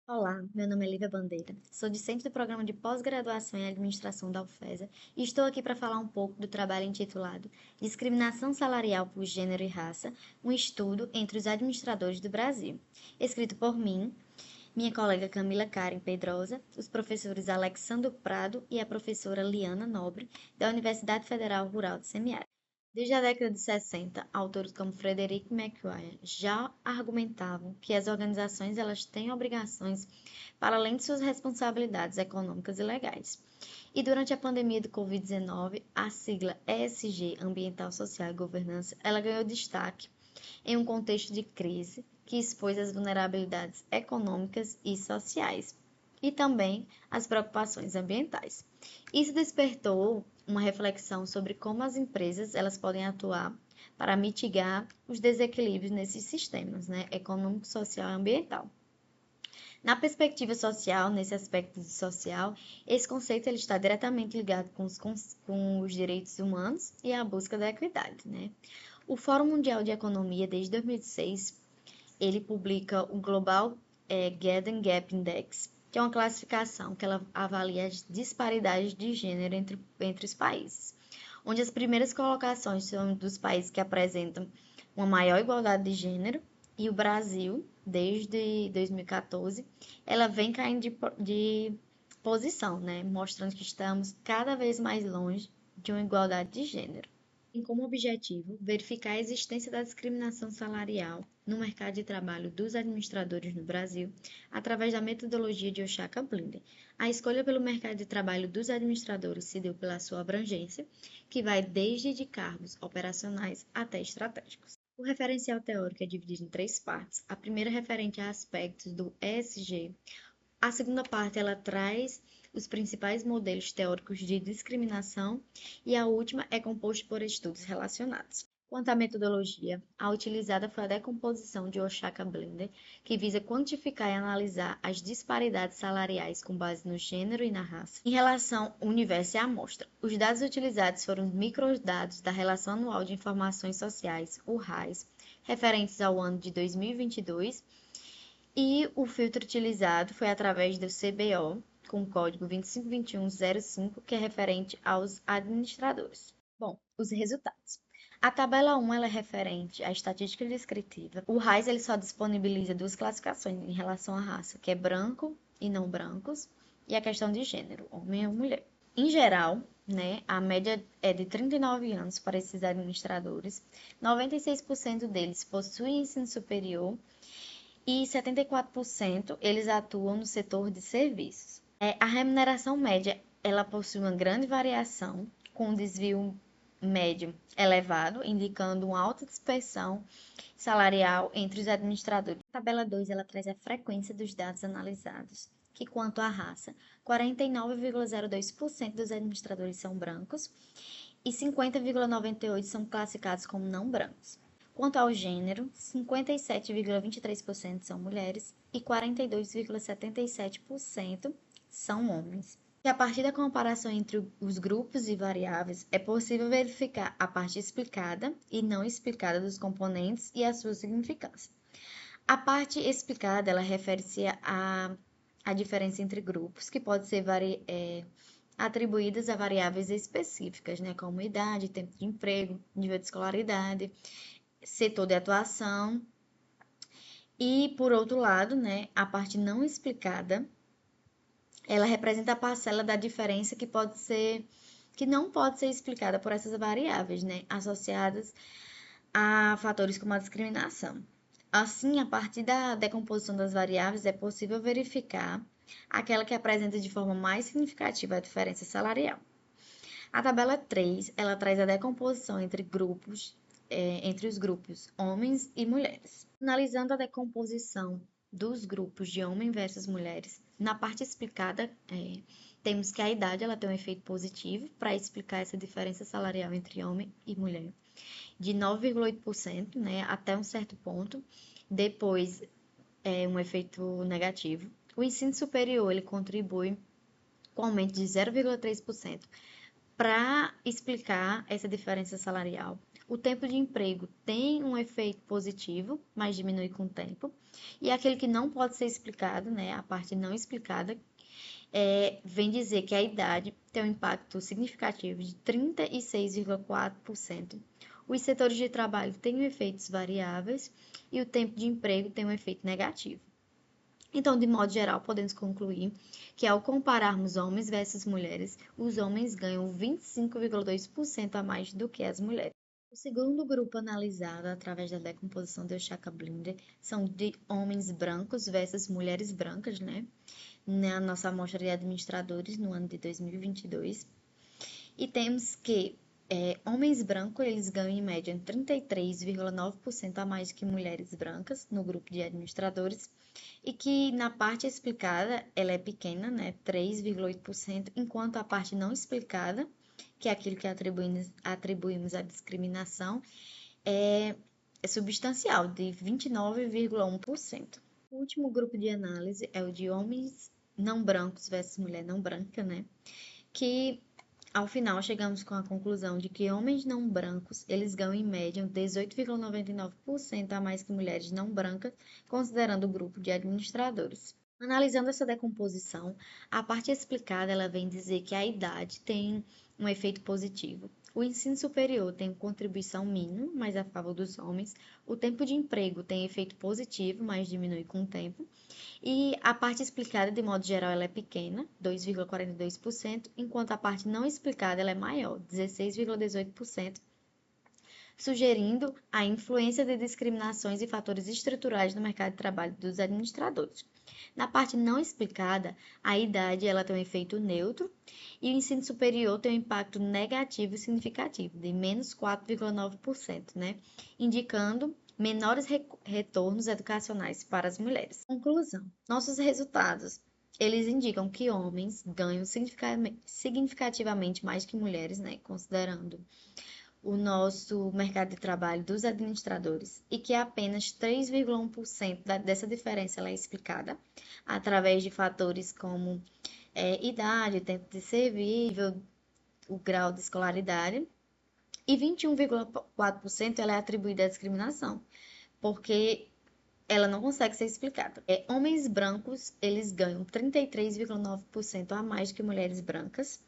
Olá, meu nome é Lívia Bandeira, sou discente do programa de pós-graduação em administração da UFESA e estou aqui para falar um pouco do trabalho intitulado Discriminação Salarial por Gênero e Raça, um estudo entre os administradores do Brasil, escrito por mim, minha colega Camila Karen Pedrosa, os professores Alexandre Prado e a professora Liana Nobre, da Universidade Federal Rural de Semiárido. Desde a década de 60, autores como Frederick McGuire já argumentavam que as organizações elas têm obrigações para além de suas responsabilidades econômicas e legais. E durante a pandemia do Covid-19, a sigla ESG, Ambiental, Social e Governança, ela ganhou destaque em um contexto de crise que expôs as vulnerabilidades econômicas e sociais e também as preocupações ambientais. Isso despertou uma reflexão sobre como as empresas elas podem atuar para mitigar os desequilíbrios nesses sistemas, né, econômico, social e ambiental. Na perspectiva social, nesse aspecto social, esse conceito ele está diretamente ligado com os direitos humanos e a busca da equidade, né? O Fórum Mundial de Economia, desde 2006, ele publica o Global Gender Gap Index, que é uma classificação que ela avalia as disparidades de gênero entre os países, onde as primeiras colocações são dos países que apresentam uma maior igualdade de gênero, e o Brasil, desde 2014, ela vem caindo de posição, né? Mostrando que estamos cada vez mais longe de uma igualdade de gênero. Tem como objetivo verificar a existência da discriminação salarial no mercado de trabalho dos administradores no Brasil, através da metodologia de Oshaka-Blinder. A escolha pelo mercado de trabalho dos administradores se deu pela sua abrangência, que vai desde de cargos operacionais até estratégicos. O referencial teórico é dividido em três partes. A primeira referente a aspectos do ESG, a segunda parte ela traz os principais modelos teóricos de discriminação e a última é composta por estudos relacionados. Quanto à metodologia, a utilizada foi a decomposição de Oshaka-Blinder, que visa quantificar e analisar as disparidades salariais com base no gênero e na raça. Em relação ao universo e à amostra, os dados utilizados foram os microdados da Relação Anual de Informações Sociais, o RAIS, referentes ao ano de 2022, e o filtro utilizado foi através do CBO, com o código 252105, que é referente aos administradores. Bom, os resultados. A tabela 1 ela é referente à estatística descritiva. O RAIS ele só disponibiliza duas classificações em relação à raça, que é branco e não brancos, e a questão de gênero, homem ou mulher. Em geral, né, a média é de 39 anos para esses administradores, 96% deles possuem ensino superior e 74% eles atuam no setor de serviços. A remuneração média, ela possui uma grande variação, com um desvio médio elevado, indicando uma alta dispersão salarial entre os administradores. A tabela 2 ela traz a frequência dos dados analisados, que quanto à raça, 49,02% dos administradores são brancos e 50,98% são classificados como não brancos. Quanto ao gênero, 57,23% são mulheres e 42,77% são homens. E a partir da comparação entre os grupos e variáveis, é possível verificar a parte explicada e não explicada dos componentes e a sua significância. A parte explicada, ela refere-se à diferença entre grupos, que pode ser atribuídas a variáveis específicas, né, como idade, tempo de emprego, nível de escolaridade, setor de atuação. E, por outro lado, né, a parte não explicada, ela representa a parcela da diferença que não pode ser explicada por essas variáveis, né, associadas a fatores como a discriminação. Assim, a partir da decomposição das variáveis, é possível verificar aquela que apresenta de forma mais significativa a diferença salarial. A tabela 3, ela traz a decomposição entre os grupos homens e mulheres. Analisando a decomposição dos grupos de homens versus mulheres, na parte explicada, temos que a idade ela tem um efeito positivo para explicar essa diferença salarial entre homem e mulher, de 9,8%, né, até um certo ponto. Depois, um efeito negativo. O ensino superior ele contribui com aumento de 0,3% Para explicar essa diferença salarial, o tempo de emprego tem um efeito positivo, mas diminui com o tempo. E aquele que não pode ser explicado, né, a parte não explicada, vem dizer que a idade tem um impacto significativo de 36,4%. Os setores de trabalho têm efeitos variáveis e o tempo de emprego tem um efeito negativo. Então, de modo geral, podemos concluir que ao compararmos homens versus mulheres, os homens ganham 25,2% a mais do que as mulheres. O segundo grupo analisado através da decomposição de Oshaka-Blinder são de homens brancos versus mulheres brancas, né? Na nossa amostra de administradores no ano de 2022. E temos que homens brancos eles ganham em média 33,9% a mais que mulheres brancas no grupo de administradores e que na parte explicada ela é pequena, né, 3,8%, enquanto a parte não explicada, que é aquilo que atribuímos à discriminação, é substancial, de 29,1%. O último grupo de análise é o de homens não brancos versus mulher não branca, né, que ao final, chegamos com a conclusão de que homens não brancos, eles ganham em média 18,99% a mais que mulheres não brancas, considerando o grupo de administradores. Analisando essa decomposição, a parte explicada ela vem dizer que a idade tem um efeito positivo. O ensino superior tem contribuição mínima, mas a favor dos homens. O tempo de emprego tem efeito positivo, mas diminui com o tempo. E a parte explicada, de modo geral, ela é pequena, 2,42%, enquanto a parte não explicada ela é maior, 16,18%, sugerindo a influência de discriminações e fatores estruturais no mercado de trabalho dos administradores. Na parte não explicada, a idade ela tem um efeito neutro e o ensino superior tem um impacto negativo e significativo, de menos 4,9%, né? Indicando menores retornos educacionais para as mulheres. Conclusão: nossos resultados eles indicam que homens ganham significativamente mais que mulheres, né? Considerando o nosso mercado de trabalho dos administradores e que apenas 3,1% dessa diferença ela é explicada através de fatores como idade, tempo de serviço, o grau de escolaridade, e 21,4% ela é atribuída à discriminação, porque ela não consegue ser explicada. Homens brancos, eles ganham 33,9% a mais que mulheres brancas,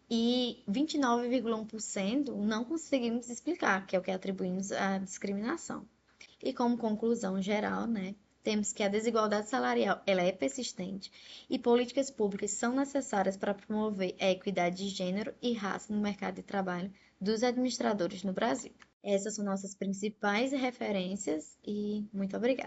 e 29,1% não conseguimos explicar, que é o que atribuímos à discriminação. E como conclusão geral, né, temos que a desigualdade salarial ela é persistente e políticas públicas são necessárias para promover a equidade de gênero e raça no mercado de trabalho dos administradores no Brasil. Essas são nossas principais referências e muito obrigada.